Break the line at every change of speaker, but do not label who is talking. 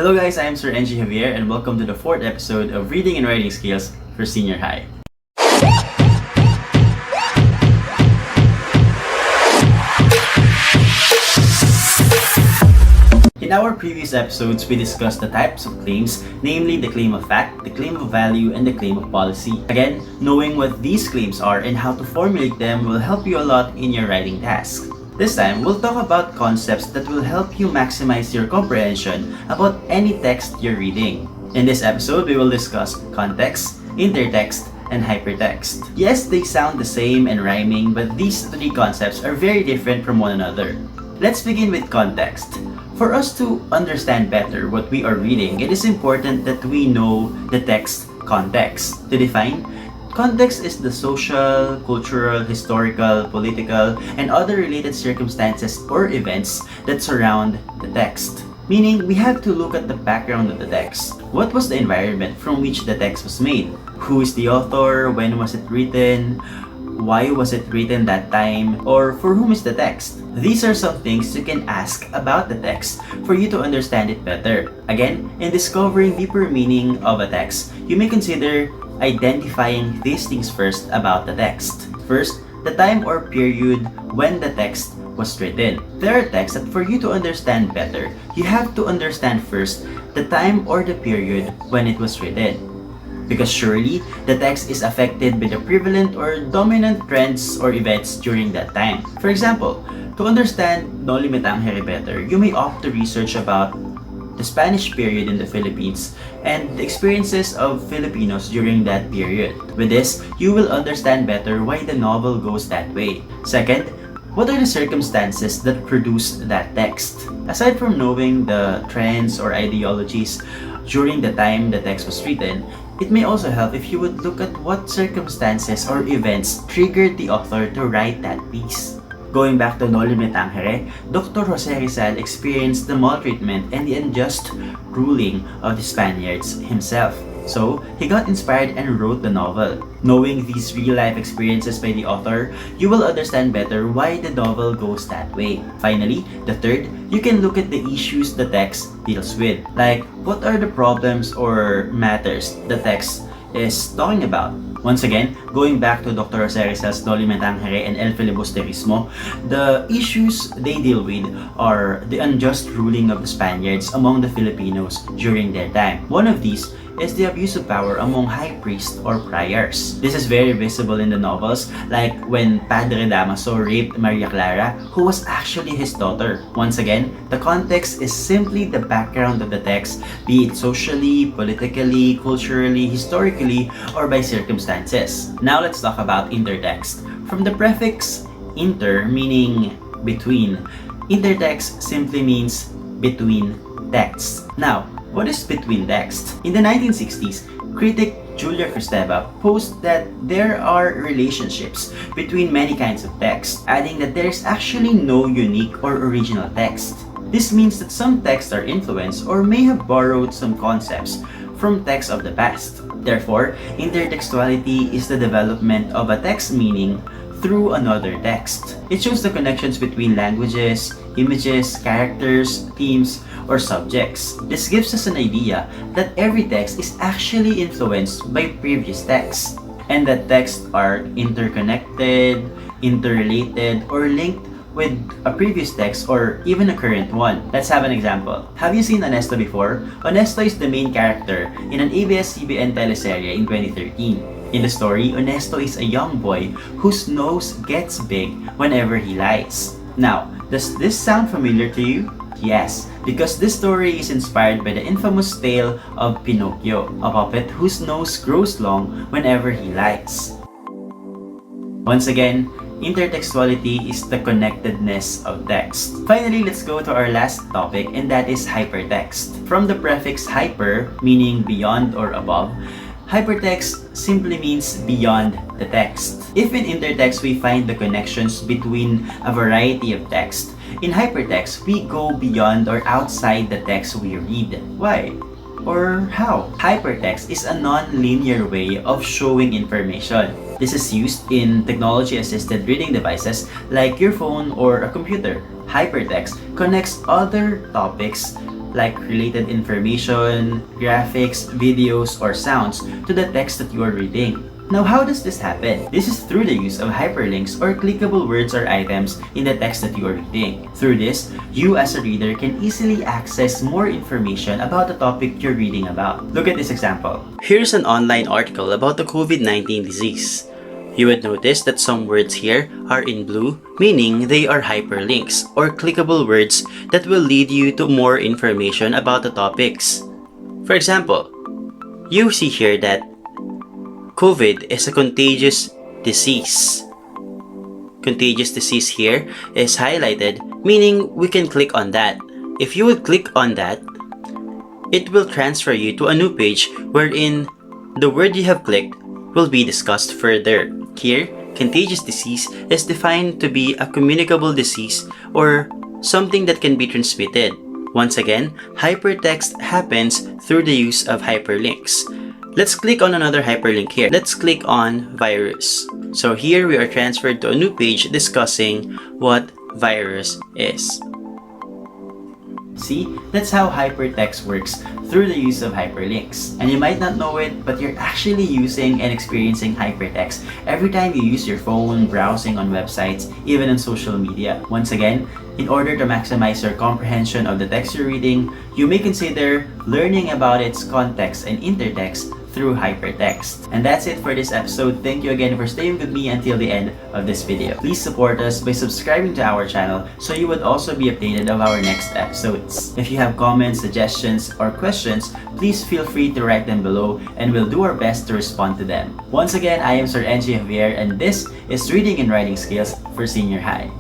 Hello guys, I am Sir NG Javier and welcome to the 4th episode of Reading and Writing Skills for Senior High. In our previous episodes, we discussed the types of claims, namely the claim of fact, the claim of value, and the claim of policy. Again, knowing what these claims are and how to formulate them will help you a lot in your writing tasks. This time, we'll talk about concepts that will help you maximize your comprehension about any text you're reading. In this episode, we will discuss context, intertext, and hypertext. Yes, they sound the same and rhyming, but these three concepts are very different from one another. Let's begin with context. For us to understand better what we are reading, it is important that we know the text context. To define, context is the social, cultural, historical, political, and other related circumstances or events that surround the text. Meaning, we have to look at the background of the text. What was the environment from which the text was made? Who is the author? When was it written? Why was it written that time? Or for whom is the text? These are some things you can ask about the text for you to understand it better. Again, in discovering deeper meaning of a text, you may consider identifying these things first about the text. First, the time or period when the text was written. There are texts that for you to understand better, you have to understand first the time or the period when it was written. Because surely, the text is affected by the prevalent or dominant trends or events during that time. For example, to understand Noli Me Tangere better, you may opt to research about the Spanish period in the Philippines and the experiences of Filipinos during that period. With this, you will understand better why the novel goes that way. Second, what are the circumstances that produce that text? Aside from knowing the trends or ideologies during the time the text was written, it may also help if you would look at what circumstances or events triggered the author to write that piece. Going back to Noli Me Tangere, Dr. Jose Rizal experienced the maltreatment and the unjust ruling of the Spaniards himself. So, he got inspired and wrote the novel. Knowing these real-life experiences by the author, you will understand better why the novel goes that way. Finally, the third, you can look at the issues the text deals with. Like, what are the problems or matters the text is talking about? Once again, going back to Dr. Jose Rizal's Noli Me Tangere and El Filibusterismo, the issues they deal with are the unjust ruling of the Spaniards among the Filipinos during their time. One of these is the abuse of power among high priests or priors. This is very visible in the novels, like when Padre Damaso raped Maria Clara, who was actually his daughter. Once again, the context is simply the background of the text, be it socially, politically, culturally, historically, or by circumstances. Now let's talk about intertext. From the prefix inter, meaning between, intertext simply means between texts. Now, what is between text? In the 1960s, critic Julia Kristeva posed that there are relationships between many kinds of text, adding that there is actually no unique or original text. This means that some texts are influenced or may have borrowed some concepts from texts of the past. Therefore, intertextuality is the development of a text meaning through another text. It shows the connections between languages, images, characters, themes, or subjects. This gives us an idea that every text is actually influenced by previous texts, and that texts are interconnected, interrelated, or linked with a previous text or even a current one. Let's have an example. Have you seen Honesto before? Honesto is the main character in an ABS-CBN teleserye in 2013. In the story, Honesto is a young boy whose nose gets big whenever he lies. Now, does this sound familiar to you? Yes, because this story is inspired by the infamous tale of Pinocchio, a puppet whose nose grows long whenever he lies. Once again, intertextuality is the connectedness of text. Finally, let's go to our last topic, and that is hypertext. From the prefix hyper, meaning beyond or above, hypertext simply means beyond the text. If in intertext we find the connections between a variety of text, in hypertext we go beyond or outside the text we read. Why? Or how? Hypertext is a non-linear way of showing information. This is used in technology-assisted reading devices like your phone or a computer. Hypertext connects other topics like related information, graphics, videos, or sounds to the text that you are reading. Now, how does this happen? This is through the use of hyperlinks or clickable words or items in the text that you are reading. Through this, you as a reader can easily access more information about the topic you're reading about. Look at this example. Here's an online article about the COVID-19 disease. You would notice that some words here are in blue, meaning they are hyperlinks or clickable words that will lead you to more information about the topics. For example, you see here that COVID is a contagious disease. Contagious disease here is highlighted, meaning we can click on that. If you would click on that, it will transfer you to a new page wherein the word you have clicked will be discussed further. Here, contagious disease is defined to be a communicable disease or something that can be transmitted. Once again, hypertext happens through the use of hyperlinks. Let's click on another hyperlink here. Let's click on virus. So here we are transferred to a new page discussing what virus is. See, that's how hypertext works through the use of hyperlinks. And you might not know it, but you're actually using and experiencing hypertext every time you use your phone, browsing on websites, even on social media. Once again, in order to maximize your comprehension of the text you're reading, you may consider learning about its context and intertext through hypertext. And that's it for this episode. Thank you again for staying with me until the end of this video. Please support us by subscribing to our channel so you would also be updated of our next episodes. If you have comments, suggestions, or questions, please feel free to write them below and we'll do our best to respond to them. Once again, I am Sir NJ Javier and this is Reading and Writing Skills for Senior High.